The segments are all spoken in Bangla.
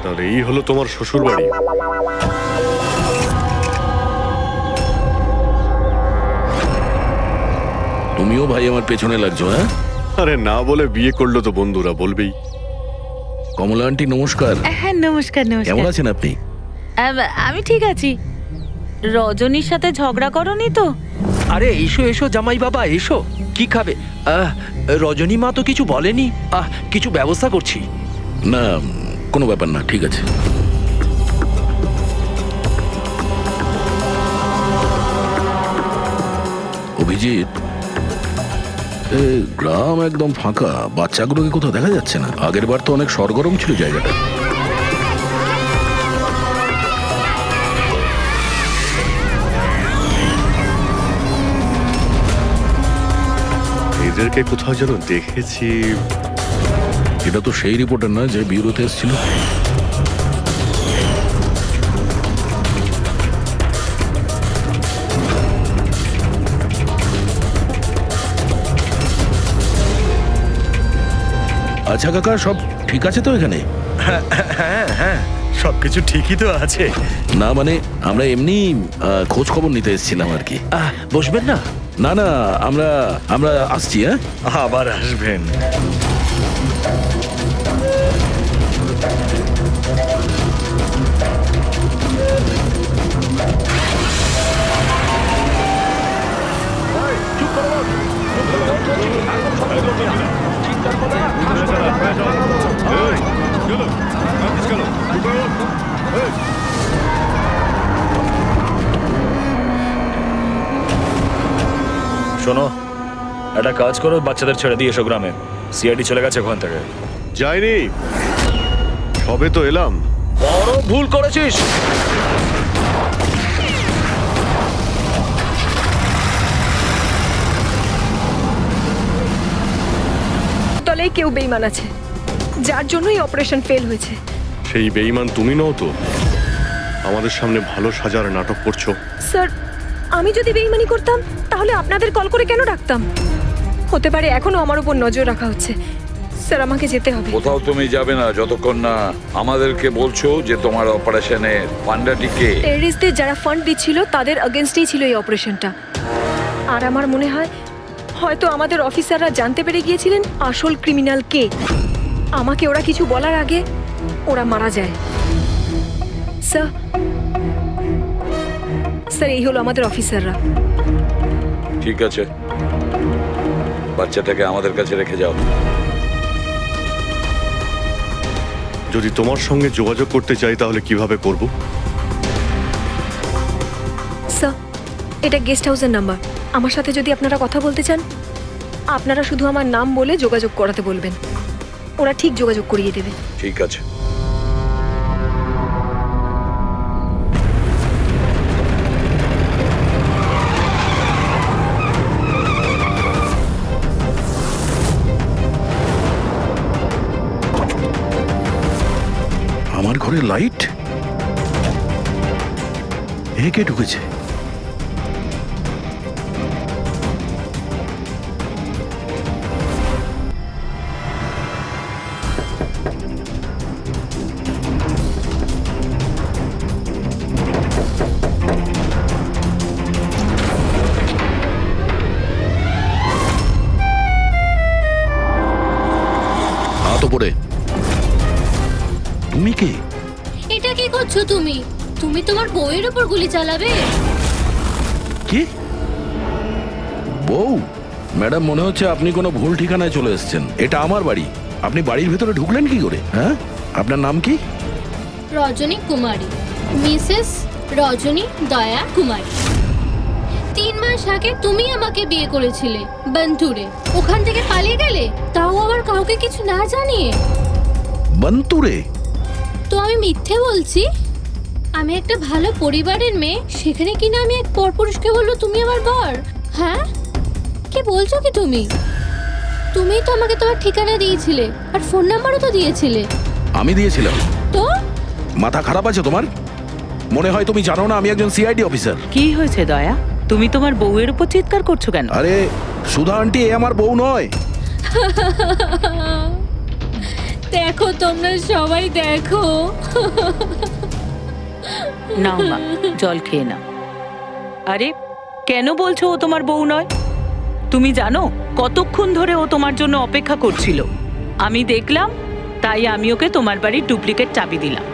তাহলে এই হলো তোমার শ্বশুর বাড়ি। তুমিও ভাই আমার পেছনে লাগছো, হ্যাঁ? আরে না বলে বিয়ে করলো তো বন্ধুরা বলবেই। কমলা আন্টি নমস্কার। হ্যাঁ নমস্কার কেমন নমস্কার। আছেন আপনি? আমি ঠিক আছি। রজনীর সাথে ঝগড়া করনি তো? আরে এসো এসো জামাই বাবা এসো। কি খাবে? রজনী মা তো কিছু বলেনি। কিছু ব্যবস্থা করছি। না, কোনো ব্যাপার না, ঠিক আছে। অভিজিৎ, গ্রাম একদম ফাঁকা, বাচ্চাগুলোকে কোথাও দেখা যাচ্ছে না। আগের বার তো অনেক সরগরম ছিল জায়গাটা। এদেরকে কোথাও যেন দেখেছি। এটা তো সেই রিপোর্টার না যে ব্যুরোতে এসেছিল। আচ্ছা কাকা, সব ঠিক আছে তো এখানে? হ্যাঁ হ্যাঁ, সবকিছু ঠিকই তো আছে। না মানে আমরা এমনি খোঁজ খবর নিতে এসেছিলাম আর কি। বসবেন না? না না, আমরা আমরা আসছি। হ্যাঁ, আবার আসবেন। শোনো, একটা কাজ করো, বাচ্চাদের ছেড়ে দিয়ে এসো গ্রামে। সিআইডি চলে গেছে ওখান থেকে। যাইনি, সবে তো এলাম। বড় ভুল করেছিস। তলেই কেউ বেইমান আছে, যার জন্যই অপারেশন ফেল হয়েছে। সেই বেঈমান তুমি নও তো? আমাদের সামনে ভালো সাজার নাটক করছো। স্যার, আমি যদি বেইমানি করতাম তাহলে আপনাদের কল করে কেন ডাকতাম? হতে পারে এখনো আমার উপর নজর রাখা হচ্ছে। স্যার, আমাকে যেতে হবে। কোথাও তুমি যাবে না যতক্ষণ না আমাদেরকে বলছো যে তোমার অপারেশনের ফান্ডাটিকে। টেররিস্টদের যারা ফান্ড দিচ্ছিল তাদের এগেনস্টেই ছিল এই অপারেশনটা। আর আমার মনে হয় হয়তো আমাদের অফিসাররা জানতে পেরে গিয়েছিলেন আসল ক্রিমিনাল কে। আমাকে ওরা কিছু বলার আগে ওরা মারা যায়। স্যার, স্যার এই হলো আমাদের অফিসাররা। ঠিক আছে, বাচ্চাটাকে আমাদের কাছে রেখে যাও। যদি তোমার সঙ্গে যোগাযোগ করতে চাই তাহলে কিভাবে করব? স্যার, এটা গেস্ট হাউসের নাম্বার। আমার সাথে যদি আপনারা কথা বলতে চান, আপনারা শুধু আমার নাম বলে যোগাযোগ করাতে বলবেন। ওরা ঠিক যোগাযোগ করিয়ে দেবে। ঠিক আছে। আমার ঘরে লাইট? এ কে ঢুকেছে? হাত ওপরে। তুমি কে? এটা কি করছো তুমি? তুমি তোমার বউয়ের উপর গুলি চালাবে? কি? বউ? ম্যাডাম, মনে হচ্ছে আপনি কোনো ভুল ঠিকানায় চলে এসেছেন। এটা আমার বাড়ি। আপনি বাড়ির ভেতরে ঢুকলেন কি করে? হ্যাঁ, আপনার নাম কি? রজনী কুমারী, মিসেস রজনী দয়া কুমারী। 3 মাস আগে তুমি আমাকে বিয়ে করেছিলে বন্টুরে। ওখান থেকে পালিয়ে গেলে, তাও আবার কাউকে কিছু না জানিয়ে। বন্টুরে? তো আমি মিথ্যে বলছি? আমি একটা ভালো পরিবারের মেয়ে, সেখানে কিনা আমি এক পরপুরুষকে বলবো তুমি আমার বর? হ্যাঁ, কি বলছো কি তুমি? তুমিই তো আমাকে তোমার ঠিকানা দিয়েছিলে, আর ফোন নাম্বারও তো দিয়েছিলে। আমি দিয়েছিলাম? তো মাথা খারাপ আছে তোমার? মনে হয় তুমি জানো না আমি একজন সিআইডি অফিসার। কি হয়েছে দয়া? তুমি তোমার বউয়ের উপর চিৎকার করছো কেন? আরে সুধা আন্টি, এ আমার বউ নয়। দেখো তোমরা সবাই দেখো। নাও মা, জল খেয়ে নাও। আরে কেন বলছো ও তোমার বউ নয়? তুমি জানো কতক্ষণ ধরে ও তোমার জন্য অপেক্ষা করছিল? আমি দেখলাম, তাই আমি ওকে তোমার বাড়ির ডুপ্লিকেট চাবি দিলাম।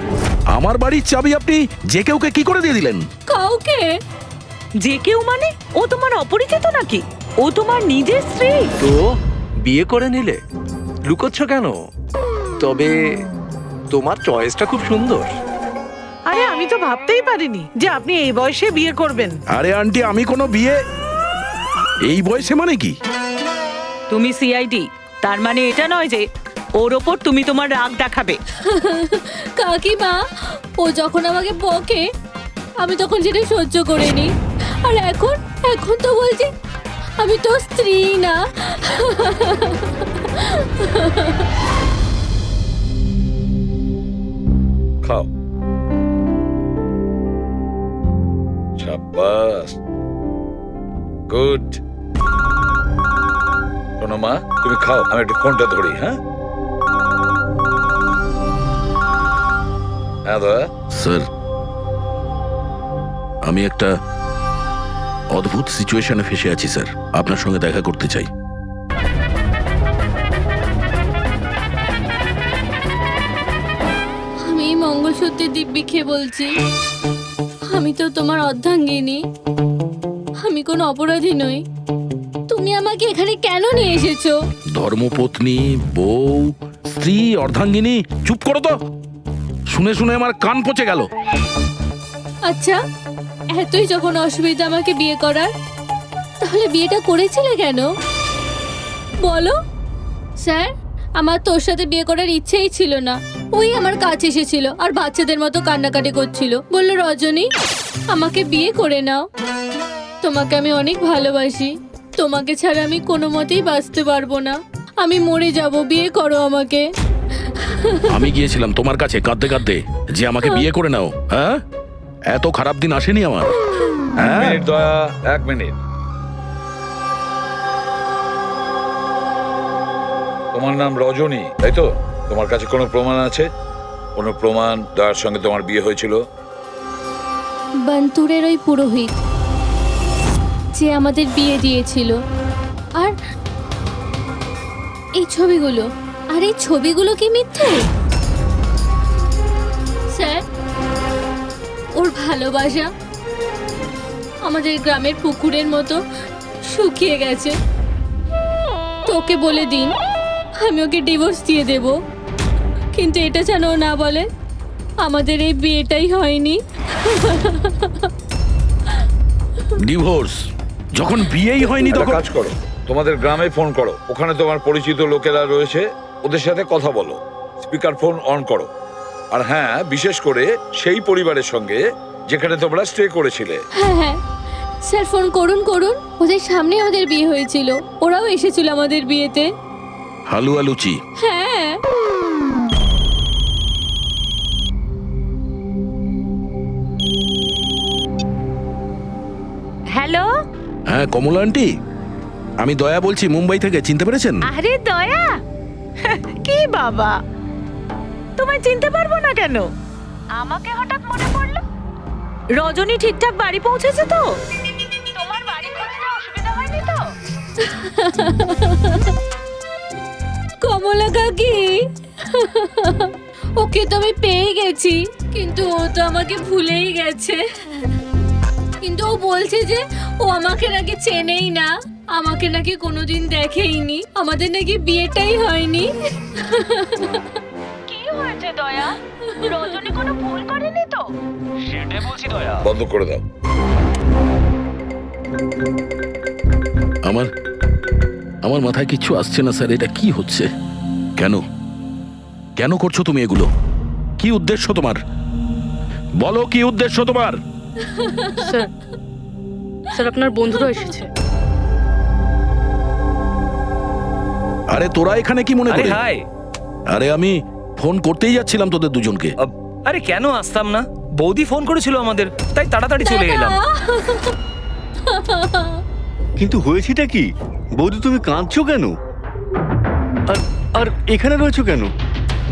আমার বাড়ির চাবি আপনি যে কেউকে কি করে দিয়ে দিলেন? কাউকে? যে কেউ মানে? ও তোমার অপরিচিত নাকি? ও তোমার নিজের স্ত্রী। তো বিয়ে করে নিলে, লুকোচ্ছ কেন? তবে তোমার চয়েসটা খুব সুন্দর। আরে আমি তো ভাবতেই পারিনি যে আপনি এই বয়সে বিয়ে করবেন। আরে আন্টি, আমি কোনো বিয়ে এই বয়সে মানে কি? তুমি সিআইডি, তার মানে এটা নয় যে ওর ওপর তুমি তোমার রাগ দেখাবে। কাকিমা, ও যখন আমাকে বকে আমি তখন সেটা সহ্য করে নি, আর এখন এখন তো বলছে আমি তো স্ত্রী না। খাও। শাবাশ, গুড। শোনো মা, তুমি খাও, আমি একটু ফোনটা ধরি। হ্যাঁ হ্যাঁ দয়া। স্যার, আমি একটা অদ্ভুত সিচুয়েশনে ফেসে আছি স্যার, আপনার সঙ্গে দেখা করতে চাই। আমি এই মঙ্গলসূত্রের দিব্যি খেয়ে বলছি, আমি তো তোমার অর্ধাঙ্গিনী, আমি কোনো অপরাধী নই। তুমি আমাকে এখানে কেন নিয়ে এসেছো? ধর্মপত্নী, বউ, স্ত্রী, অর্ধাঙ্গিনী, চুপ করো তো। শুনে শুনে আমার কান পচে গেল। আচ্ছা, এতই যখন অসুবিধা আমাকে বিয়ে করার, তাহলে বিয়েটা করেছিলে কেন বলো? স্যার, আমার তোর সাথে বিয়ে করার ইচ্ছেই ছিল না। ওই আমার কাছে এসেছিল আর বাচ্চাদের মতো কান্নাকাটি করছিল, বলল রজনী আমাকে বিয়ে করে নাও, তোমাকে আমি অনেক ভালোবাসি, তোমাকে ছাড়া আমি কোনো মতেই বাঁচতে পারবো না, আমি মরে যাব, বিয়ে করো আমাকে। আমি গিয়েছিলাম তোমার কাছে কাঁদতে কাঁদতে যে আমাকে বিয়ে করে নাও। হ্যাঁ, এত খারাপ দিন আসেনি আমার। হ্যাঁ, মিনিট দয়া, 1 মিনিট। তোমার নাম রজনী, তাই তো? তোমার কাছে কোনো প্রমাণ আছে? কোনো প্রমাণ দয়ার সঙ্গে তোমার বিয়ে হয়েছিল? বান্তুরের ওই পুরোহিত যে আমাদের বিয়ে দিয়েছিল, আর এই ছবিগুলো, আর এই ছবিগুলো কি মিথ্যে? স্যার, ওর ভালোবাসা আমাদের গ্রামের পুকুরের মতো শুকিয়ে গেছে। তোকে বলে দিন আমি ওকে ডিভোর্স দিয়ে দেব, কিন্তু এটা যেন ও না বলে আমাদের এই বিয়েটাই হয়নি। ডিভোর্স যখন বিয়েই হয়নি একটা তখন কাজ করো, তোমাদের গ্রামে ফোন করো, ওখানে তোমার পরিচিত লোকেরা রয়েছে, ওদের সাথে কথা বলো, স্পিকার ফোন অন করো। আর হ্যাঁ, বিশেষ করে সেই পরিবারের সঙ্গে যেখানে তোমরা স্টে করেছিলে। হ্যাঁ হ্যাঁ স্যার, ফোন করুন করুন, ওদের সামনে আমাদের বিয়ে হয়েছিল, ওরাও এসেছিল আমাদের বিয়েতে। হালুয়া লুচি। হ্যাঁ, হ্যালো। হ্যাঁ কমলা আন্টি, আমি দয়া বলছি মুম্বাই থেকে, চিনতে পেরেছেন? আরে দয়া, কি বাবা, তোমায় চিনতে পারবো না কেন? আমাকে হঠাৎ মনে পড়লো। রজনী ঠিকঠাক বাড়ি পৌঁছেছে তো? তোমার বাড়ি খুঁজতে অসুবিধা হয়নি তো? কমলা কাকি, ওকে তো আমি পেয়ে গেছি, কিন্তু ও তো আমাকে ভুলেই গেছে। কিন্তু ও বলছে যে ও আমাকে নাকি চেনেই না, আমাকে নাকি কোনোদিন দেখেইনি, আমাদের নাকি বিয়েটাই হয়নি। কি হয়েছে দয়া? রজনী কোনো ভুল করেনি তো? সেটাই বলছি দয়া। বন্ধ করে দাও। আমার মাথায় কিচ্ছু আসছে না স্যার, এটা কি হচ্ছে? কেন কেন করছো তুমি এগুলো? কি উদ্দেশ্য তোমার? বলো কি উদ্দেশ্য তোমার? স্যার, স্যার আপনার বন্ধুরা এসেছে। আরে তোরা এখানে কি মনে আরে করে? হাই। আরে আমি ফোন করতেই যাচ্ছিলাম তোদের দুজনকে। আরে কেন আসতাম না? বৌদি ফোন করেছিল আমাদের, তাই তাড়াতাড়ি চলে এলাম। কিন্তু হয়েছেটা কি? বৌদি তুমি কাঁদছো কেন? আর আর এখানে রয়েছো কেন?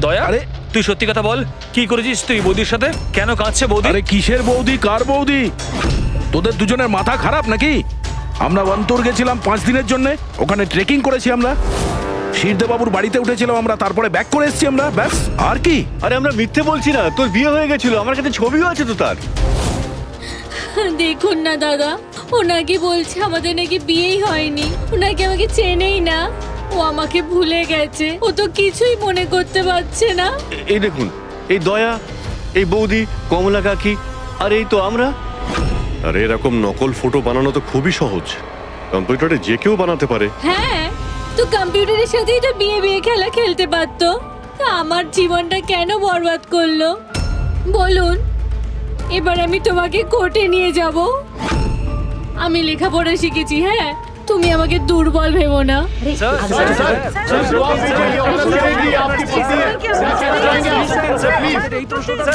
দয়া, আরে তুই সত্যি কথা বল, কি করেছিস তুই বৌদির সাথে? কেন কাঁদছে বৌদি? আরে কিসের বৌদি, কার বৌদি? তোদের দুজনের মাথা খারাপ নাকি? আমরা অন্তর গেছিলাম 5 দিনের জন্য, ওখানে ট্রেকিং করেছি আমরা। শিরদেবাবুর বাড়িতে উঠেছিলাম আমরা, তারপরে ব্যাক করে এসেছি আমরা, ব্যাস। আর কি? আরে আমরা মিথ্যে বলছি না, তোর বিয়ে হয়ে গেছিল, আমার কাছে ছবিও আছে তো তার। দেখুন না দাদা, ও নাকি বলছে আমাদের নাকি বিয়েই হয়নি, ও নাকি আমাকে চেনেই না, ও আমাকে ভুলে গেছে, ও তো কিছুই মনে করতে পারছে না। এই দেখুন, এই দয়া, এই বৌদি, কমলা কাকি, আর এই তো আমরা। আরে এরকম নকল ফটো বানানো তো খুবই সহজ, কম্পিউটারে যে কেউ বানাতে পারে। হ্যাঁ, তো কম্পিউটারের সাথেই তো বিয়ে বিয়ে খেলা খেলতে পারতো, তা আমার জীবনটা কেন বরবাদ করলো বলুন? এবার আমি তোমাকে কোর্টে নিয়ে যাব। আমি লেখাপড়া শিখেছি, হ্যাঁ, তুমি আমাকে দুর্বল ভেবো না।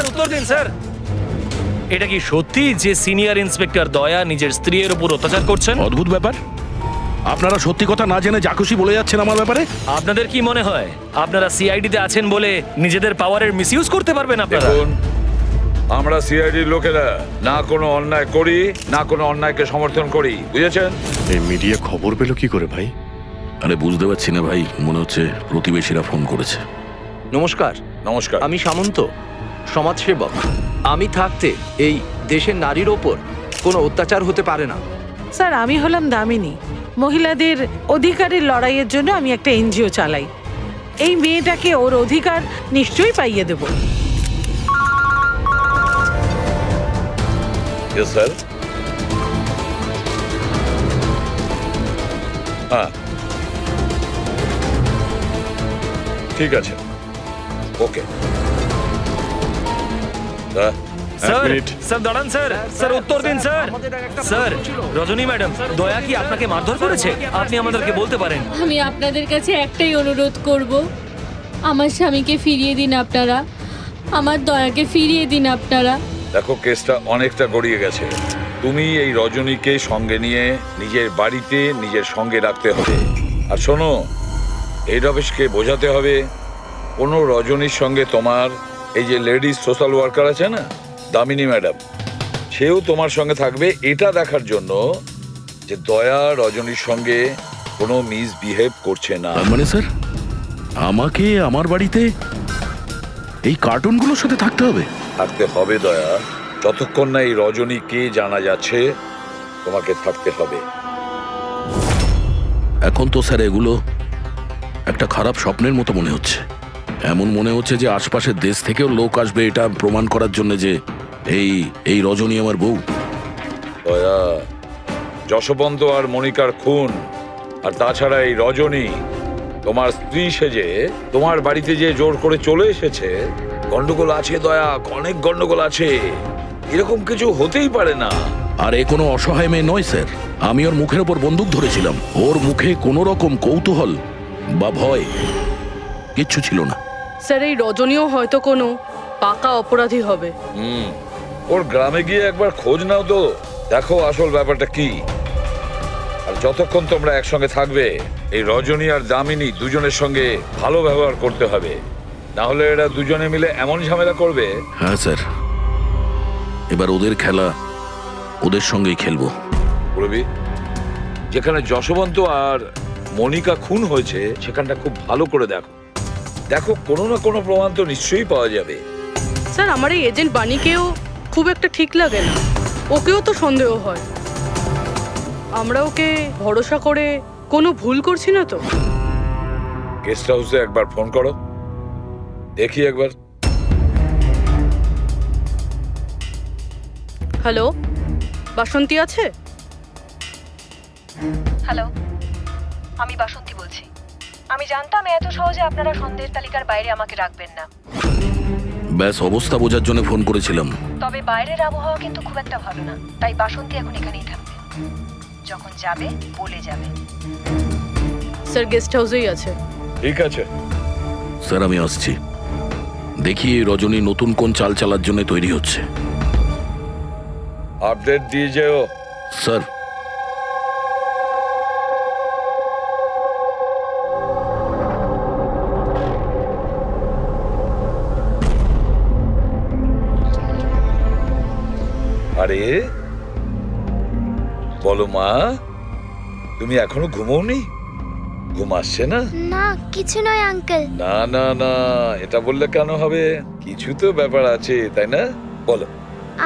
উত্তর দিন স্যার। এটা কি সত্যি যে সিনিয়র ইন্সপেক্টর দয়া নিজের স্ত্রীর উপর অত্যাচার করছেন? অদ্ভুত ব্যাপার, আপনারা সত্যি কথা না জেনে যা খুশি বলে যাচ্ছেন আমার ব্যাপারে। আপনাদের কি মনে হয় আপনারা সিআইডিতে আছেন বলে নিজেদের পাওয়ারের মিসইউজ করতে পারবেন আপনারা? দেখুন, আমরা সিআইডির লোকেরা না কোনো অন্যায় করি, না কোনো অন্যায়কে সমর্থন করি, বুঝেছেন? এই মিডিয়া খবর পেল কি করে ভাই? আরে বুঝতে পারছি না ভাই, মনে হচ্ছে প্রতিবেশীরা ফোন করেছে। নমস্কার। নমস্কার। আমি সামন্ত, সমাজসেবক। আমি থাকতে এই দেশের নারীর ওপর কোনো অত্যাচার হতে পারে না। স্যার, আমি হলাম দামিনী। মহিলাদের অধিকারের লড়াইয়ের জন্য আমি একটা এনজিও চালাই। এই মেয়েটাকে ওর অধিকার নিশ্চয়ই পাইয়ে দেব। Yes sir. হ্যাঁ, ঠিক আছে, ওকে। Sir, minute. স্যার দাঁড়ান স্যার, স্যার উত্তর দিন স্যার। স্যার, রজনী ম্যাডাম, দয়া কি আপনাকে মারধর করেছে? আপনি আমাদেরকে বলতে পারেন। আমি আপনাদের কাছে একটাই অনুরোধ করব, আমার স্বামীকে ফিরিয়ে দিন আপনারা, আমার দয়াকে ফিরিয়ে দিন আপনারা। দেখো, কেসটা অনেকটা গড়িয়ে গেছে। তুমি এই রজনীকে সঙ্গে নিয়ে নিজের বাড়িতে নিজের সঙ্গে রাখতে হবে। আর শোনো, এই রমেশকে বোঝাতে হবে কোনো রজনীর সঙ্গে তোমার এই যে লেডিস সোশ্যাল ওয়ার্কার আছে না, দামিনী ম্যাডাম, সেও তোমার সঙ্গে থাকবে, এটা দেখার জন্য যে দয়া রজনীর সঙ্গে কোনো মিসবিহেভ করছে না। তার মানে স্যার, আমাকে আমার বাড়িতে এই কার্টুনগুলোর সাথে থাকতে হবে? থাকতে হবে দয়া, যতক্ষণ না এই রজনী কে জানা যাচ্ছে, তোমাকে থাকতে হবে। এখন তো স্যার এগুলো একটা খারাপ স্বপ্নের মতো মনে হচ্ছে। এমন মনে হচ্ছে যে আশপাশের দেশ থেকেও লোক আসবে এটা প্রমাণ করার জন্য যে এই রজনী আমার বউ। দয়া, যশবন্ত আর মনিকার খুন, আর তাছাড়া এই রজনী তোমার স্ত্রী সেজে তোমার বাড়িতে যে জোর করে চলে এসেছে, গন্ডগোল আছে দয়া, অনেক গন্ডগোল আছে। এরকম কিছু হতেই পারে না। আর এ কোনো অসহায় মেয়ে নয় স্যার, আমি ওর মুখের ওপর বন্দুক ধরেছিলাম, ওর মুখে কোনো রকম কৌতূহল বা ভয় কিচ্ছু ছিল না। স্যার, এই রজনীও হয়তো কোনো পাকা অপরাধী হবে। ওর গ্রামে গিয়ে একবার খোঁজ নাও তো, দেখো আসল ব্যাপারটা কি। আর যতক্ষণ তোমরা একসঙ্গে থাকবে, এই রজনী আর দামিনী দুজনের সঙ্গে ভালো ব্যবহার করতে হবে, না হলে এরা দুজনে মিলে এমন ঝামেলা করবে। হ্যাঁ স্যার, এবার ওদের খেলা ওদের সঙ্গেই খেলবো। পূরবী, যেখানে যশবন্ত আর মনিকা খুন হয়েছে সেখানটা খুব ভালো করে দেখো। দেখো, কোনো না কোনো প্রমাণ তো নিশ্চয়ই পাওয়া যাবে। স্যার, আমার এই এজেন্ট বাণীকেও খুব একটা ঠিক লাগে না, ওকেও তো সন্দেহ হয়। আমরা ওকে ভরসা করে কোনো ভুল করছি না তো? গেস্ট হাউসে একবার ফোন করো, দেখি একবার। হ্যালো, বাসন্তী আছে? হ্যালো, আমি বাসন্তী বলছি। আমি জানতাম এত সহজে আপনারা সন্দেহের তালিকার বাইরে আমাকে রাখবেন না। ব্যাস অবস্থা বোঝার জন্য ফোন করেছিলাম। তবে বাইরের আবহাওয়া কিন্তু খুব একটা ভালো না, তাই বাসন্তী এখন এখানেই থাকবে। যখন যাবে বলে যাবে। স্যার, গেস্ট হাউসেই আছে। ঠিক আছে স্যার, আমি আসছি। দেখি এই রজনী নতুন কোন চাল চালার জন্য তৈরি হচ্ছে। আপডেট দিয়ে যেও। স্যার। আরে বলো মা, তুমি এখনো ঘুমোওনি? ঘুম আসছে না? না কিছু নয় আঙ্কেল। না না না, এটা বললে কেন হবে? কিছু তো ব্যাপার আছে, তাই না? বলো।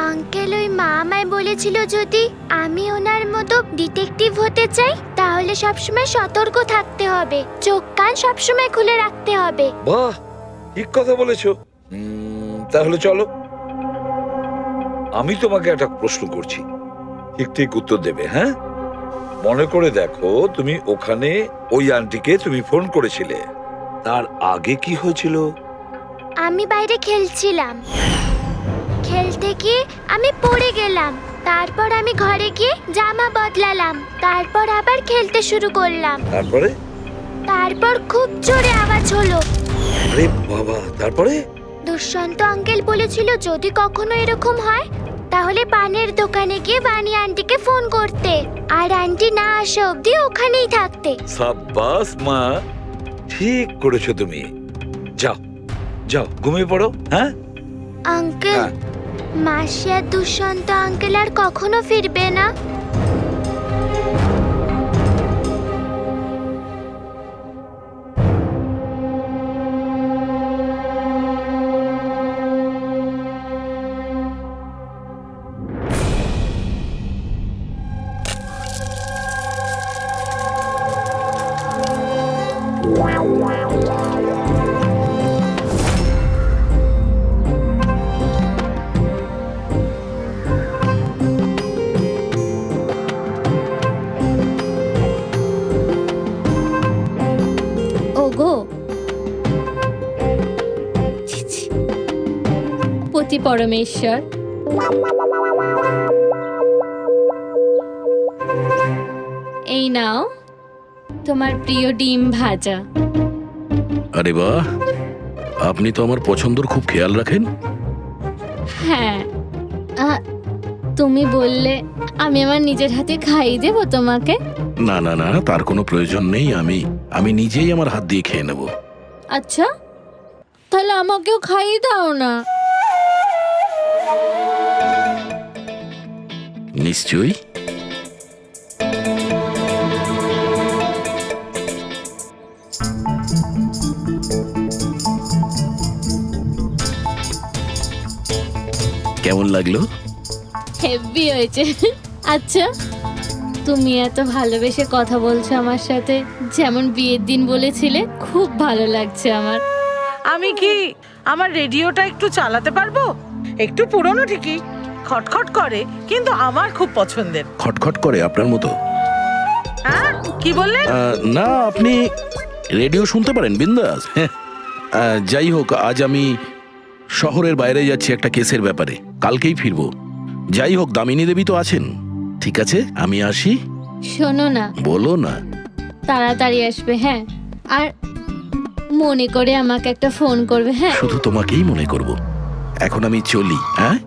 আঙ্কেল ওই মা আমায় বলেছিল যদি আমি ওনার মতো ডিটেকটিভ হতে চাই তাহলে সবসময় সতর্ক থাকতে হবে, চোখ কান সবসময় খুলে রাখতে হবে। বাহ, ঠিক কথা বলেছো। তাহলে চলো, আমি তোমাকে একটা প্রশ্ন করছি, ঠিক ঠিক উত্তর দেবে। হ্যাঁ, মনে করে দেখো, তুমি ওখানে ওই আন্টিকে তুমি ফোন করেছিলে, তার আগে কি হয়েছিল? আমি বাইরে খেলছিলাম, খেলতে গিয়ে আমি পড়ে গেলাম, তারপর আমি ঘরে গিয়ে জামা বদলালাম, তারপর আবার খেলতে শুরু করলাম। তারপর খুব জোরে আওয়াজ হলো। আরে বাবা, তারপরে? দুষ্যন্ত আঙ্কেল বলেছিল যদি কখনো এরকম হয় তাহলে পানের দোকানে গিয়ে বানি আন্টিকে ফোন করতে, আর আন্টি না আসা অবধি ওখানেই থাকতে। সাব্বাস মা, ঠিক করেছো তুমি। যাও যাও, ঘুমিয়ে পড়ো। হ্যাঁ আঙ্কেল, মাসি আর দুষ্যন্ত আঙ্কেল আর কখনো ফিরবে না? ওগো পতি পরমেশ্বর, এই নাও তোমার প্রিয় ডিম ভাজা। আরে বাহ, আপনি তো আমার পছন্দর খুব খেয়াল রাখেন। হ্যাঁ, তুমি বললে আমি আমার নিজের হাতে খাইয়ে দেবো তোমাকে। না না না, তার কোনো প্রয়োজন নেই, আমি নিজেই আমার হাত দিয়ে খেয়ে নেব। আচ্ছা, তাহলে আমাকেও খাইয়ে দাও না। নিশ্চয়ই। কেমন লাগলো? হেভি হয়েছে। আচ্ছা, তুমি এত ভালোবেসে কথা বলছো আমার সাথে, যেমন বিয়ের দিন বলেছিলে, খুব ভালো লাগছে আমার। আমি কি আমার রেডিওটা একটু চালাতে পারবো? একটু পুরনো ঠিকই, খটখট করে, কিন্তু আমার খুব পছন্দের। খটখট করে আপনার মতো? হ্যাঁ, কি বললেন? না, আপনি রেডিও শুনতে পারেন বিন্দাস। যাই হোক, আজ আমি শহরের বাইরে যাচ্ছি একটা কেসের ব্যাপারে, কালকেই ফিরবো। যাই হোক, দামিনী দেবী তো আছেন। ঠিক আছে, আমি আসি। শোনো না, বলো না। তাড়াতাড়ি আসবে, হ্যাঁ? আর মনে করে আমাকে একটা ফোন করবে। হ্যাঁ, শুধু তোমাকেই মনে করব। এখন আমি চলি। হ্যাঁ,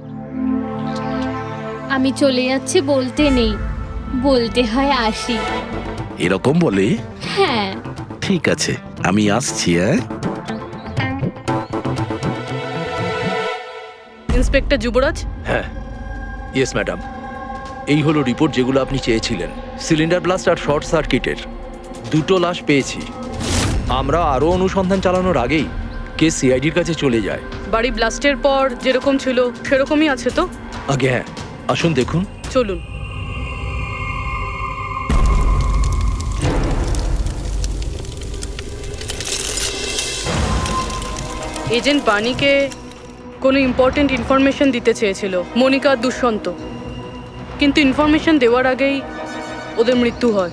আমি চলে যাচ্ছি বলতে নেই, বলতে হয় আসি। এরকম বলে? হ্যাঁ। ঠিক আছে, আমি আসছি। হ্যাঁ, ইন্সপেক্টর যুবরাজ। হ্যাঁ, ইয়েস ম্যাডাম, এই হলো রিপোর্ট যেগুলো আপনি চেয়েছিলেন। সিলিন্ডার ব্লাস্ট আর শর্ট সার্কিটের দুটো লাশ পেয়েছি। আমরা আরও অনুসন্ধান চালানোর আগেই কেস সিআইডির কাছে চলে যায়। বাড়ি ব্লাস্টের পর যেরকম ছিল সেরকমই আছে তো? আগে হ্যাঁ, আসুন দেখুন। চলুন। এজেন্ট বাণীকে কোনো ইম্পর্টেন্ট ইনফরমেশন দিতে চেয়েছিল মনিকা আর দুষ্যন্ত, কিন্তু ইনফরমেশন দেওয়ার আগেই ওদের মৃত্যু হয়।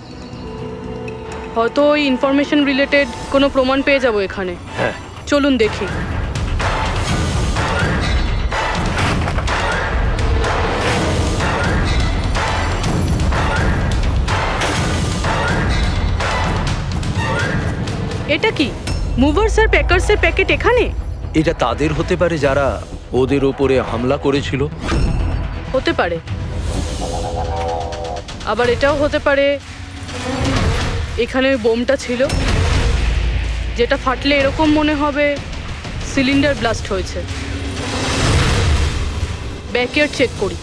হয়তো ওই ইনফরমেশন রিলেটেড কোনো প্রমাণ পেয়ে যাবো এখানে। হ্যাঁ, চলুন দেখি। এটা কি মুভার্স আর প্যাকার্সের প্যাকেট এখানে? এটা তাদের হতে পারে যারা ওদের ওপরে হামলা করেছিল। হতে পারে, আবার এটাও হতে পারে এখানে ওই বোমটা ছিল, যেটা ফাটলে এরকম মনে হবে সিলিন্ডার ব্লাস্ট হয়েছে। ব্যাকইয়ার্ড চেক করি।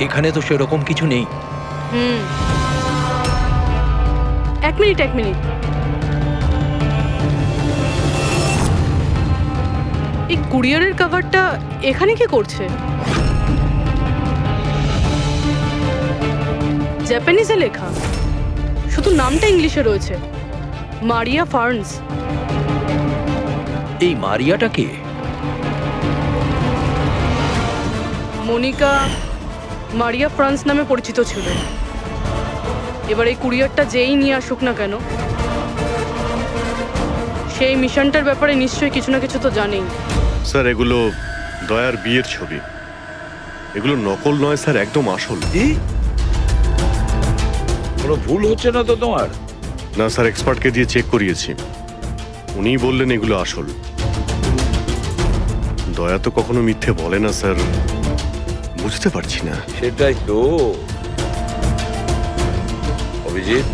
এখানে তো সেরকম কিছু নেই। এক মিনিট। এই কুরিয়ারের কভারটা এখানে কি করছে? জাপানিজে লেখা, শুধু নামটা ইংলিশে রয়েছে, মারিয়া ফার্নস। এই মারিয়াটা কে? মনিকা মারিয়া ফ্রান্স নামে পরিচিত ছিল। এবার এই কুরিয়ারটা যেই নিয়ে আসুক না কেন, সেই মিশনটার ব্যাপারে নিশ্চয়ই কিছু না কিছু তো জানেই। স্যার এগুলো দয়ার বিয়ের ছবি। এগুলো নকল নয় স্যার, একদম আসল। কোনো ভুল হচ্ছে না তো তোমার? না স্যার, এক্সপার্টকে দিয়ে চেক করিয়েছি, উনিই বললেন এগুলো আসল। দয়া তো কখনো মিথ্যে বলে না স্যার, বুঝতে পারছি না। সেটাই তো অভিজিৎ,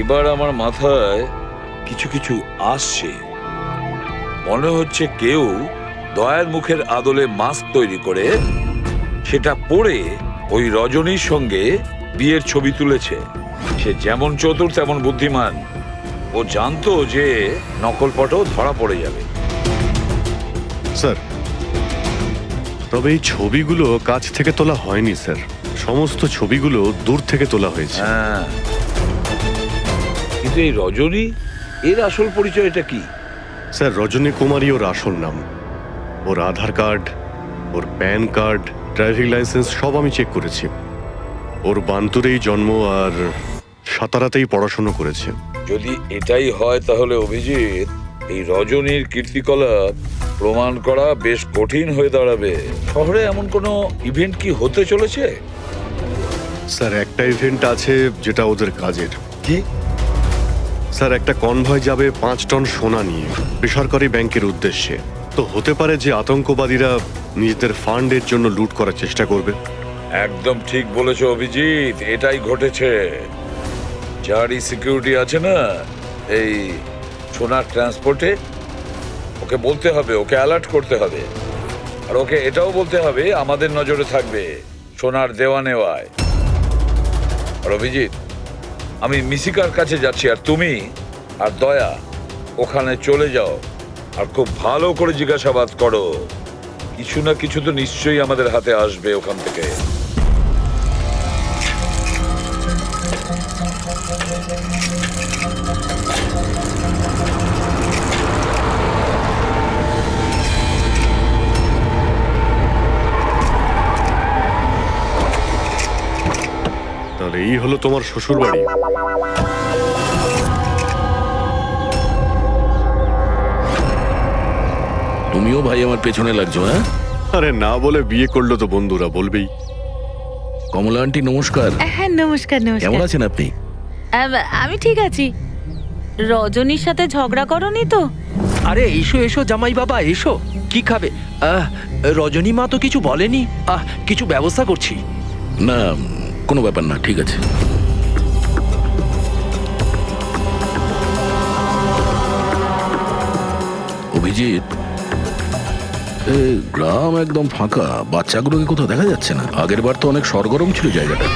এবার আমার মাথায় কিছু কিছু আসছে। মনে হচ্ছে কেউ দয়ার মুখের আদলে মাস্ক তৈরি করে সেটা পরে ওই রজনীর সঙ্গে বিয়ের ছবি তুলেছে। সে যেমন চতুর তেমন বুদ্ধিমান। ও জানতো যে নকল ফটো ধরা পড়ে যাবে। স্যার তবে এই ছবিগুলো কাছ থেকে তোলা হয়নি স্যার, সমস্ত ছবিগুলো দূর থেকে তোলা হয়েছে। হ্যাঁ, কিন্তু এই রজনী, এর আসল পরিচয়টা কি? স্যার রজনী কুমারী ওর আসল নাম। ওর আধার কার্ড, ওর প্যান কার্ড, ড্রাইভিং লাইসেন্স সব আমি চেক করেছি। ওর বান্তুরেই জন্ম আর সাতারাতেই পড়াশোনা করেছে। যদি এটাই হয় তাহলে অভিজিৎ, এই রজনীর কীর্তিকলাপ প্রমাণ করা বেশ কঠিন হয়ে দাঁড়াবে। শহরে এমন কোনো ইভেন্ট কি হতে চলেছে? স্যার একটা ইভেন্ট আছে যেটা ওদের কাজের। কি? স্যার একটা কনভয় যাবে 5 টন সোনা নিয়ে বেসরকারি ব্যাংকের উদ্দেশ্যে। তো হতে পারে যে আতঙ্কবাদীরা নিজেদের ফান্ডের জন্য লুট করার চেষ্টা করবে। একদম ঠিক বলেছো অভিজিৎ, এটাই ঘটেছে। যারই সিকিউরিটি আছে না এই সোনার ট্রান্সপোর্টে, ওকে বলতে হবে, ওকে অ্যালার্ট করতে হবে। আর ওকে এটাও বলতে হবে আমাদের নজরে থাকবে সোনার দেওয়া নেওয়ায়। আর অভিজিৎ, আমি মিসিকার কাছে যাচ্ছি, আর তুমি আর দয়া ওখানে চলে যাও আর খুব ভালো করে জিজ্ঞাসাবাদ করো। কিছু না কিছু তো নিশ্চয়ই আমাদের হাতে আসবে ওখান থেকে। তাহলে এই হলো তোমার শ্বশুর বাড়ি। তুমিও ভাই আমার পেছনে লাগছো, হ্যাঁ? আরে না বলে বিয়ে করলো তো বন্ধুরা বলবেই। কমলা আন্টি নমস্কার। হ্যাঁ নমস্কার। কেমন আছেন আপনি? আমি ঠিক আছি। রজনীর সাথে ঝগড়া করনি তো? আরে এসো এসো জামাই বাবা, এসো। কি খাবে? রজনী মা তো কিছু বলেনি। কিছু ব্যবস্থা করছি। না কোনো ব্যাপার না, ঠিক আছে। অভিজিৎ, গ্রাম একদম ফাঁকা, বাচ্চাগুলোকে কোথাও দেখা যাচ্ছে না। আগের বার তো অনেক সরগরম ছিল জায়গাটা।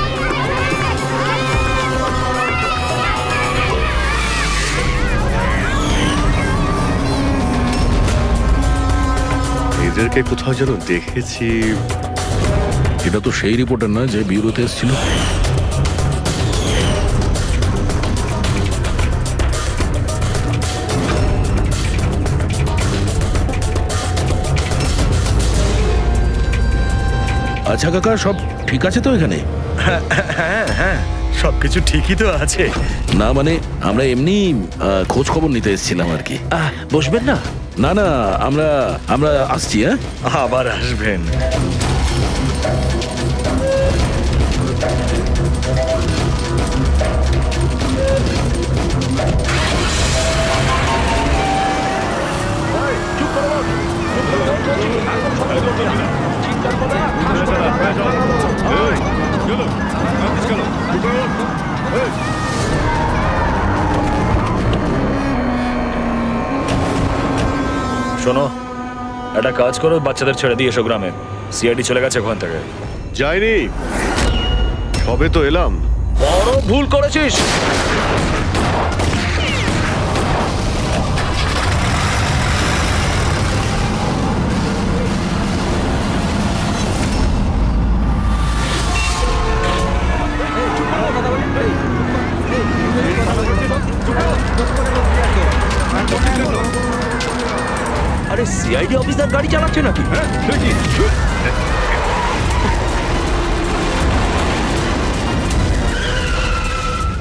এদেরকে কোথাও যেন দেখেছি। এটা তো সেই রিপোর্টার না যে ব্যুরোতে এসেছিল। আচ্ছা কাকা, সব ঠিক আছে তো এখানে? হ্যাঁ সবকিছু ঠিকই তো আছে। না মানে আমরা এমনি খোঁজ খবর নিতে এসেছিলাম আর কি। বসবেন না? না না, আমরা আমরা আসছি। হ্যাঁ আবার আসবেন। শোনো, একটা কাজ করো, বাচ্চাদের ছেড়ে দিয়ে এসো গ্রামে। সিআইডি চলে গেছে ওখান থেকে। যাইনি, সবে তো এলাম। বড় ভুল করেছিস। আরে সিআইডি অফিসার গাড়ি চালাচ্ছে নাকি?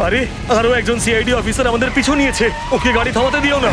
আরে আরো একজন সিআইডি অফিসার আমাদের পিছু নিয়েছে, ওকে গাড়ি থামাতে দিও না।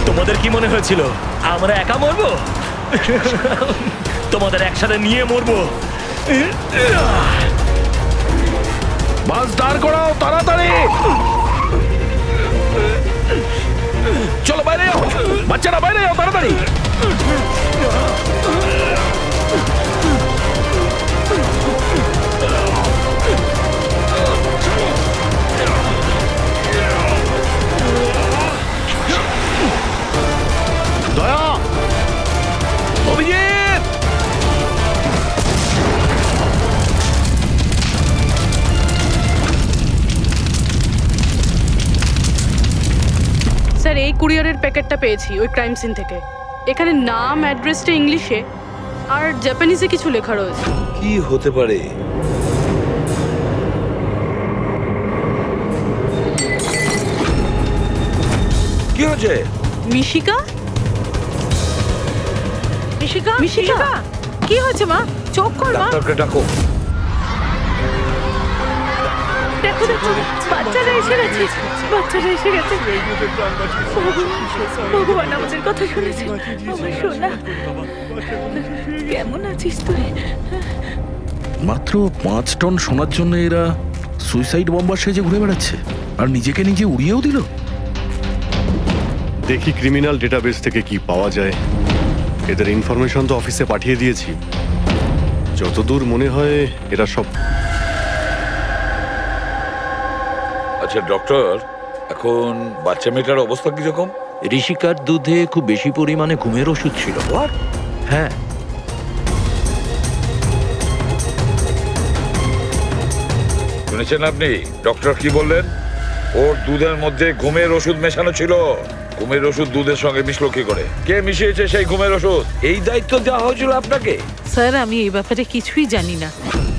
তোমাদের কি মনে হয়েছিল আমরা একা মরবো? তোমাদের একসাথে নিয়ে মরবো। বাস দাঁড় করাও তাড়াতাড়ি। চলো বাইরে যাও, বাচ্চারা বাইরে যাও তাড়াতাড়ি। দয়া, অভিজিৎ, স্যার, এই কুরিয়ারের প্যাকেটটা পেয়েছি ওই ক্রাইম সিন থেকে। এখানে নাম, অ্যাড্রেসটা ইংলিশে আর জাপানিজে কিছু লেখা রয়েছে। কি হতে পারে? কি হচ্ছে? মিশিকা? মিশিকা, মিশিকা, কি হয়েছে মা? চোখ কর মা। ডাক্তারকে ডাকো। দেখো দেখো, বাচ্চারা এসে গেছে, বাচ্চারা এসে গেছে। ভগবান আমাদের কথা শুনেছে। আমার সোনা, কেমন আছিস তুই? মাত্র 5 টন সোনার জন্য এরা সুইসাইড বম্বার সেজে ঘুরে বেড়াচ্ছে আর নিজেকে নিজে উড়িয়েও দিল। দেখি ক্রিমিনাল ডেটাবেস থেকে কি পাওয়া যায়। এদের ইনফরমেশন তো অফিসে পাঠিয়ে দিয়েছি। যতদূর মনে হয় এরা সব। আচ্ছা ডক্টর, এখন বাচ্চা মেয়েটার অবস্থা কিরকম? ঋষিকার দুধে খুব বেশি পরিমাণে ঘুমের ওষুধ ছিল। হ্যাঁ, শুনেছেন আপনি ডক্টর কি বললেন? ওর দুধের মধ্যে ঘুমের ওষুধ মেশানো ছিল। ঘুমের ওষুধ দুধের সঙ্গে মিশলো কি করে? কে মিশিয়েছে সেই ঘুমের ওষুধ? এই দায়িত্ব দেওয়া হয়েছিল আপনাকে? স্যার, আমি এই ব্যাপারে কিছুই জানি না।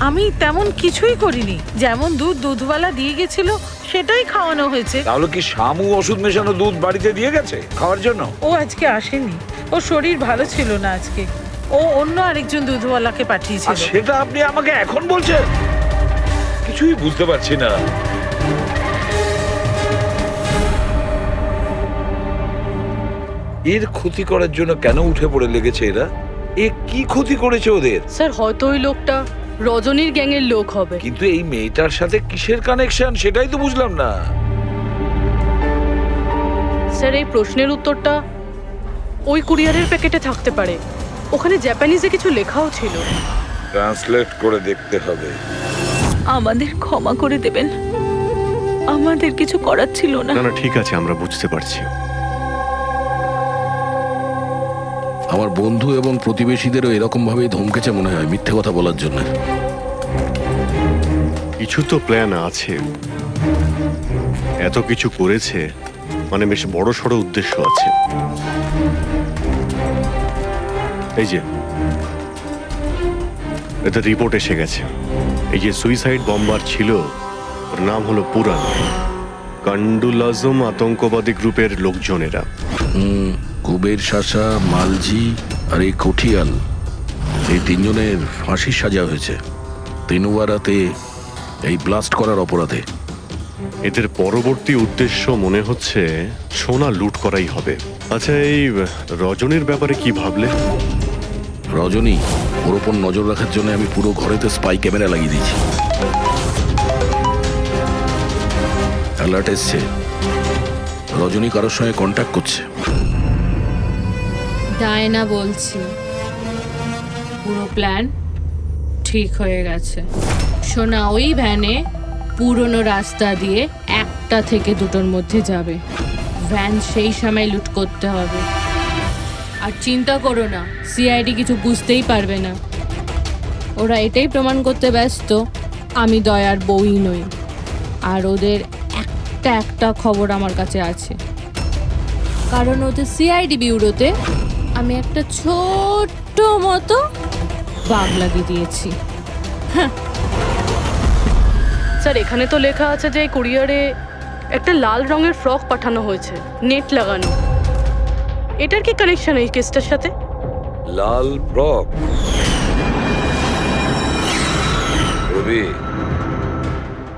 আমি তেমন কিছুই করিনি। যেমন দুধ দুধওয়ালা দিয়ে গেছিল সেটাই খাওয়ানো হয়েছে। তাহলে কি শামু ওষুধ মেশানো দুধ বাড়িতে দিয়ে গেছে খাওয়ার জন্য? ও আজকে আসেনি, ওর শরীর ভালো ছিল না আজকে। ও অন্য আরেকজন দুধওয়ালাকে আর পাঠিয়েছিল। সেটা আপনি আমাকে এখন বলছেন? কিছুই বুঝতে পারছি না। এর ক্ষতি করার জন্য কেন উঠে পড়ে লেগেছে এরা? এ কি ক্ষতি করেছে ওদের? স্যার, হয়তো ওই লোকটা রজনীর গ্যাংয়ের লোক হবে। কিন্তু এই মেয়েটার সাথে কিসের কানেকশন সেটাই তো বুঝলাম না। স্যার, এই প্রশ্নের উত্তরটা ওই কুরিয়ারের প্যাকেটে থাকতে পারে। ওখানে জাপানিজে কিছু লেখাও ছিল। ট্রান্সলেট করে দেখতে হবে। আমাদের ক্ষমা করে দেবেন, আমাদের কিছু করার ছিল না। না না, ঠিক আছে, আমরা বুঝতে পারছি। আমার বন্ধু এবং প্রতিবেশীদেরও এরকম ভাবেই ধমকেছে মনে হয় মিথ্যে কথা বলার জন্য। কিছু তো প্ল্যান আছে। এত কিছু করেছে মানে বেশ বড় সড় উদ্দেশ্য আছে। এই যে এতে রিপোর্ট এসে গেছে। এই যে সুইসাইড বম্বার ছিল, ওর নাম হলো পুরান। কান্ডুল আজম আতঙ্কবাদী গ্রুপের লোকজনেরা। কুবের শাসা, মালজি আর এই কঠিয়াল, এই তিনজনের ফাঁসির সাজা হয়েছে তিনুয়ারাতে এই ব্লাস্ট করার অপরাধে। এদের পরবর্তী উদ্দেশ্য মনে হচ্ছে সোনা লুট করাই হবে। আচ্ছা, এই রজনীর ব্যাপারে কি ভাবলে? রজনী, ওর ওপর নজর রাখার জন্য আমি পুরো ঘরেতে স্পাই ক্যামেরা লাগিয়ে দিয়েছি। অ্যালার্ট এসছে, রজনী কারোর সঙ্গে কন্ট্যাক্ট করছে। ডায়না বলছি, পুরো প্ল্যান ঠিক হয়ে গেছে। সোনা ওই ভ্যানে পুরনো রাস্তা দিয়ে 1টা থেকে 2টোর মধ্যে যাবে। ভ্যান সেই সময় লুট করতে হবে। আর চিন্তা করো না, সিআইডি কিছু বুঝতেই পারবে না। ওরা এটাই প্রমাণ করতে ব্যস্ত আমি দয়ার বউই নই। আর ওদের একটা খবর আমার কাছে আছে, কারণ ওদের সিআইডি ব্যুরোতে আমি একটা ছোট্ট মতো বাগ লাগিয়ে দিয়েছি। স্যার, এখানে তো লেখা আছে যে এই কুরিয়ারে একটা লাল রঙের ফ্রক পাঠানো হয়েছে, নেট লাগানো। এটার কি কানেকশন এই কেসটার সাথে? লাল ফ্রক? রবি,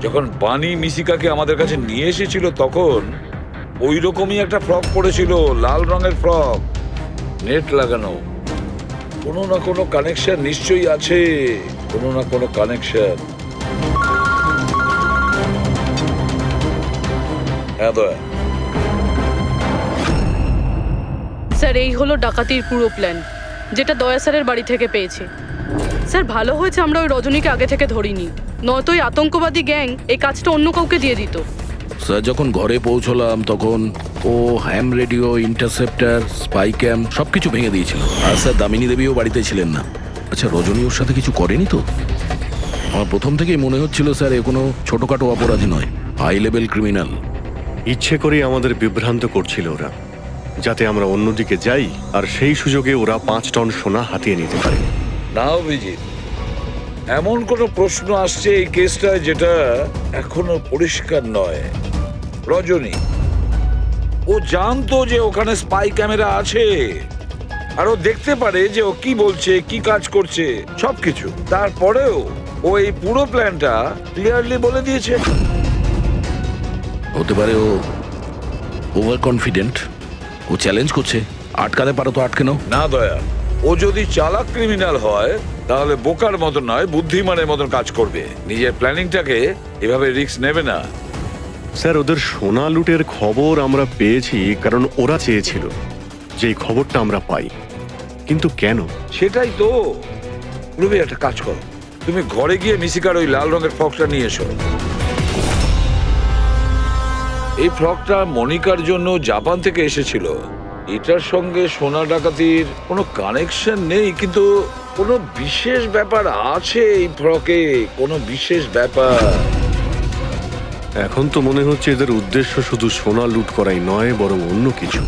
যখন বানি মিশিকাকে আমাদের কাছে নিয়ে এসেছিল তখন ওই রকমই একটা ফ্রক পরেছিল, লাল রঙের ফ্রক, নেট লাগানো। কোনো না কোনো কানেকশন নিশ্চয়ই আছে, কোনো না কোনো কানেকশন। হ্যাঁ দয়া। স্যার, এই হলো ডাকাতির পুরো প্ল্যান, যেটা দয়া স্যারের বাড়ি থেকে পেয়েছি। স্যার, ভালো হয়েছে আমরা ওই রজনীকে আগে থেকে ধরিনি, নয়তো ওই আতঙ্কবাদী গ্যাং এই কাজটা অন্য কাউকে দিয়ে দিত। স্যার, যখন ঘরে পৌঁছলাম তখন ও হ্যাম রেডিও, ইন্টারসেপ্টার, স্পাই ক্যাম সবকিছু ভেঙে দিয়েছিল। আর স্যার, দামিনী দেবীও বাড়িতে ছিলেন না। আচ্ছা, রজনী ওর সাথে কিছু করেনি তো? আমার প্রথম থেকেই মনে হচ্ছিল স্যার, এ কোনো ছোটখাটো অপরাধী নয়, হাই লেভেল ক্রিমিনাল। ইচ্ছে করেই আমাদের বিভ্রান্ত করছিল ওরা, যাতে আমরা অন্যদিকে যাই আর সেই সুযোগে ওরা 5 টন সোনা হাতিয়ে নিতে পারে। না অভিজিৎ, এমন কোনো প্রশ্ন আসছে এই কেসটায় যেটা এখনো পরিষ্কার নয়। রজনী, ও জানতো যে ওখানে স্পাই ক্যামেরা আছে, আর ও দেখতে পারে যে ও কি বলছে, কি কাজ করছে, সবকিছু। তারপরেও ও এই পুরো প্ল্যানটা ক্লিয়ারলি বলে দিয়েছে। হতে পারে ও ওভার কনফিডেন্ট, ও চ্যালেঞ্জ করছে। আটকাতে পারো তো আটকে নাও। না দয়া, ও যদি চালাক ক্রিমিনাল হয় তাহলে বোকার মতন নয়, বুদ্ধিমানের মতন কাজ করবে। নিজের প্ল্যানিংটাকে এভাবে রিস্ক নেবে না। স্যার, ওদের সোনা লুটের খবর আমরা পেয়েছি কারণ ওরা চেয়েছিল যে এই খবরটা আমরা পাই। কিন্তু কেন? সেটাই তো। রবি, একটা কাজ করো, তুমি ঘরে গিয়ে মিশিকার ওই লাল রঙের ফ্রকটা নিয়ে এসো। এই ফ্রকটা মনিকার জন্য জাপান থেকে এসেছিল। এটার সঙ্গে সোনা ডাকাতির কোনো কানেকশন নেই, কিন্তু কোনো বিশেষ ব্যাপার আছে এই ফ্রকে, কোনো বিশেষ ব্যাপার। এখন তো মনে হচ্ছে এদের উদ্দেশ্য শুধু সোনা লুট করাই নয়, বরং অন্য কিছু।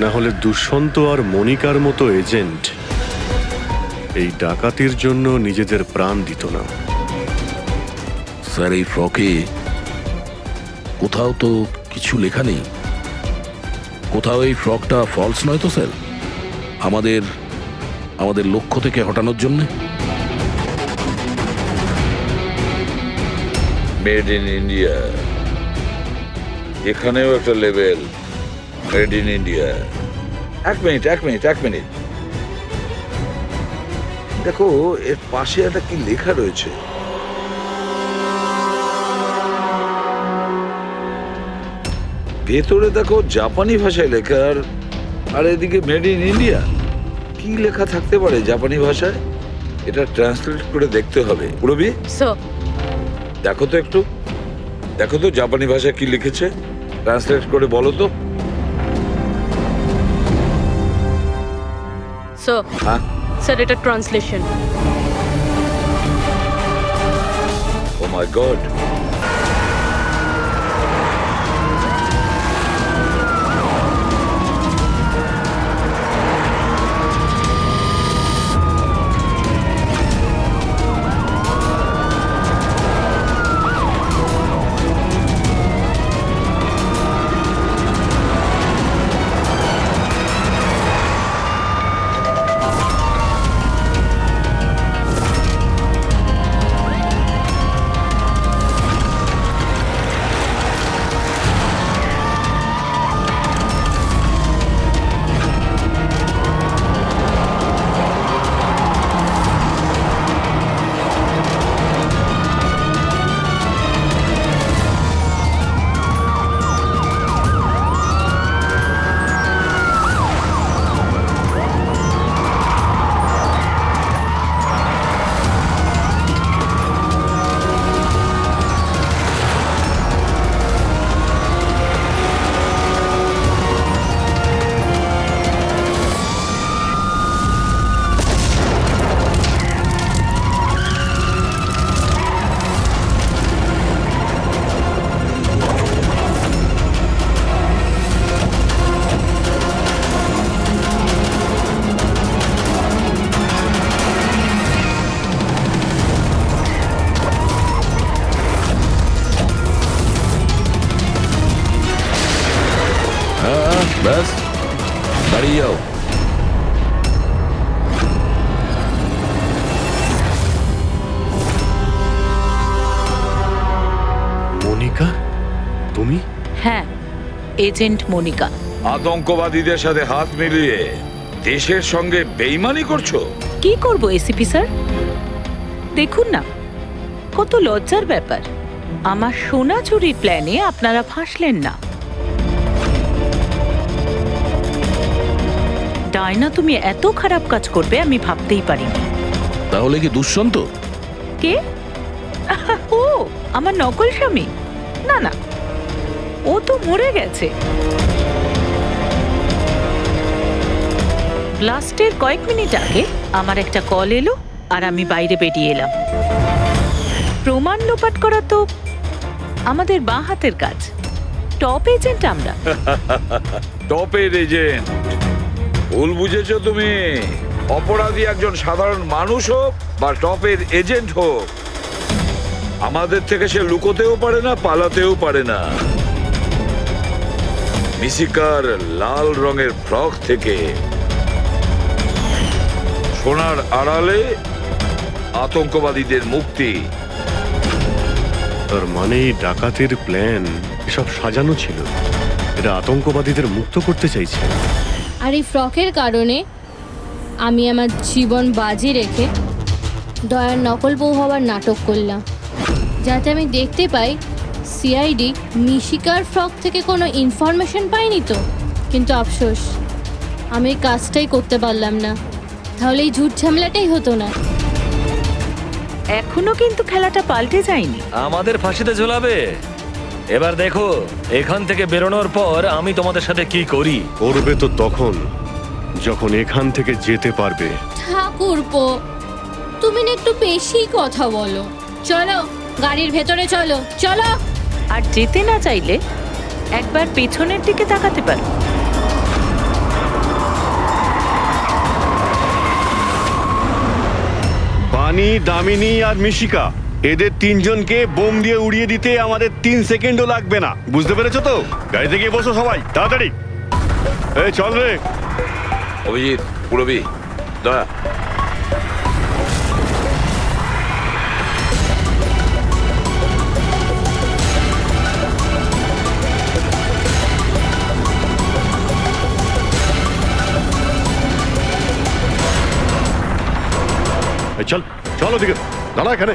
না হলে দুষ্যন্ত আর মনিকার মতো এজেন্ট এই ডাকাতির জন্য নিজেদের প্রাণ দিত না। স্যার, এই ফ্রকে কোথাও তো কিছু লেখা নেই। কোথাও এই ফ্রকটা ফলস নয় তো স্যার? আমাদের লক্ষ্য থেকে হটানোর জন্য। মেড ইন ইন্ডিয়া, এখানেও একটা লেভেল, মেড ইন ইন্ডিয়া। এক মিনিট, দেখো এর পাশে একটা কি লেখা রয়েছে। ভেতরে দেখো জাপানি ভাষায় লেখা, আর এদিকে মেড ইন ইন্ডিয়া। কি লেখা থাকতে পারে জাপানি ভাষায়? এটা ট্রান্সলেট করে দেখতে হবে। পুরবি, স্যার, দেখো তো জাপানি ভাষায় কি লিখেছে, ট্রান্সলেট করে বলো তো। স্যার, হ্যাঁ স্যার, এটা ট্রান্সলেশন। ও মাই গড, ব্যাস দাঁড়িয়ে যাও। মনিকা, তুমি? হ্যাঁ, এজেন্ট মনিকা। আতঙ্কবাদীদের সাথে হাত মিলিয়ে দেশের সঙ্গে বেইমানি করছো? কি করব এসিপি স্যার? দেখুন না, কত লজ্জার ব্যাপার। আমার সোনা চুরির প্ল্যানে আপনারা ফাঁসলেন না। ডায়না, তুমি এত খারাপ কাজ করবে আমি ভাবতেই পারিনি। তাহলে কি দুষ্যন্ত? কে? ও আমার নকল স্বামী? না না, ও তো মরে গেছে। ব্লাস্টের কয়েক মিনিট আগে আমার একটা কল এলো আর আমি বাইরে বেরিয়ে এলাম। প্রমাণ লোপাট করা তো আমাদের বাঁ হাতের কাজ। টপ এজেন্ট আমরা। টপের এজেন্ট? ভুল বুঝেছো তুমি। অপরাধী একজন সাধারণ মানুষ হোক বা টপের এজেন্ট হোক, আমাদের থেকে সে লুকোতেও পারে না, পালাতেও পারে না। মিশিকার লাল রঙের ফ্রক থেকে সোনার আড়ালে আতঙ্কবাদীদের মুক্তি। তার মানে এই ডাকাতের প্ল্যান এসব সাজানো ছিল। এরা আতঙ্কবাদীদের মুক্ত করতে চাইছে। আর এই ফ্রকের কারণে আমি আমার জীবন বাজি রেখে দয়ার নকল বউ হওয়ার নাটক করলাম, যাতে আমি দেখতে পাই সিআইডি মিশিকার ফ্রক থেকে কোনো ইনফরমেশন পাইনি তো। কিন্তু আফসোস, আমি এই কাজটাই করতে পারলাম না, তাহলে এই ঝুট ঝামেলাটাই হতো না। এখনো কিন্তু খেলাটা পাল্টে যায়নি। আমাদের ফাঁসিতে ঝোলাবে? এবার দেখো এখান থেকে বেরোনোর পর আমি তোমাদের সাথে কি করি। করবে তো তখন যখন এখান থেকে যেতে পারবে। ঠাকুরপো, তুমি না একটু বেশি কথা বলো। চলো গাড়ির ভেতরে চলো, চলো। আর যেতে না চাইলে একবার পেছনের দিকে তাকাতে পারো। বানি, দামিনী আর মিশিকা, এদের তিনজনকে বোম দিয়ে উড়িয়ে দিতে আমাদের 3 সেকেন্ডও লাগবে না। বুঝতে পেরেছো তো? গাড়িতে গিয়ে বসো সবাই, তাড়াতাড়ি। এই চল রে। অভিজিৎ, পুরবী, দয়া। এই চল চল ওদিকে, দাঁড়া এখানে।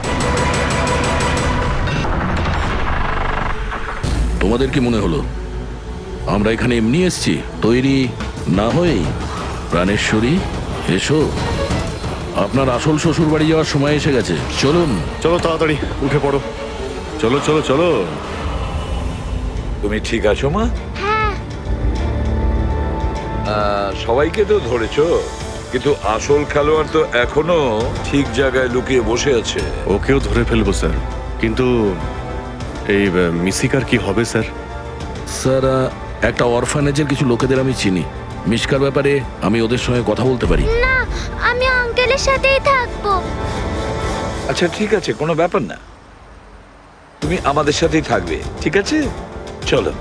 তোমাদের কি মনে হলো আমরা এখানে এমনি এসছি? তৈরি না হয়েই? প্রাণেশ্বরী, এসো। আপনার আসল শ্বশুর বাড়ি যাওয়ার সময় এসে গেছে। চলুন। চলো তাড়াতাড়ি উঠে পড়ো। চলো চলো চলো। তুমি ঠিক আছো মা? সবাইকে তো ধরেছো, কিন্তু আসল খেলোয়াড় তো এখনো ঠিক জায়গায় লুকিয়ে বসে আছে। ওকেও ধরে ফেলবো স্যার, কিন্তু এই মিশিকার কি হবে স্যার? স্যার, একটা অরফানেজের কিছু লোকেদের আমি চিনি। মিশকার ব্যাপারে আমি ওদের সঙ্গে কথা বলতে পারি। না, আমি আঙ্কেলের সাথেই থাকবো। আচ্ছা ঠিক আছে, কোনো ব্যাপার না, তুমি আমাদের সাথেই থাকবে, ঠিক আছে? চলো।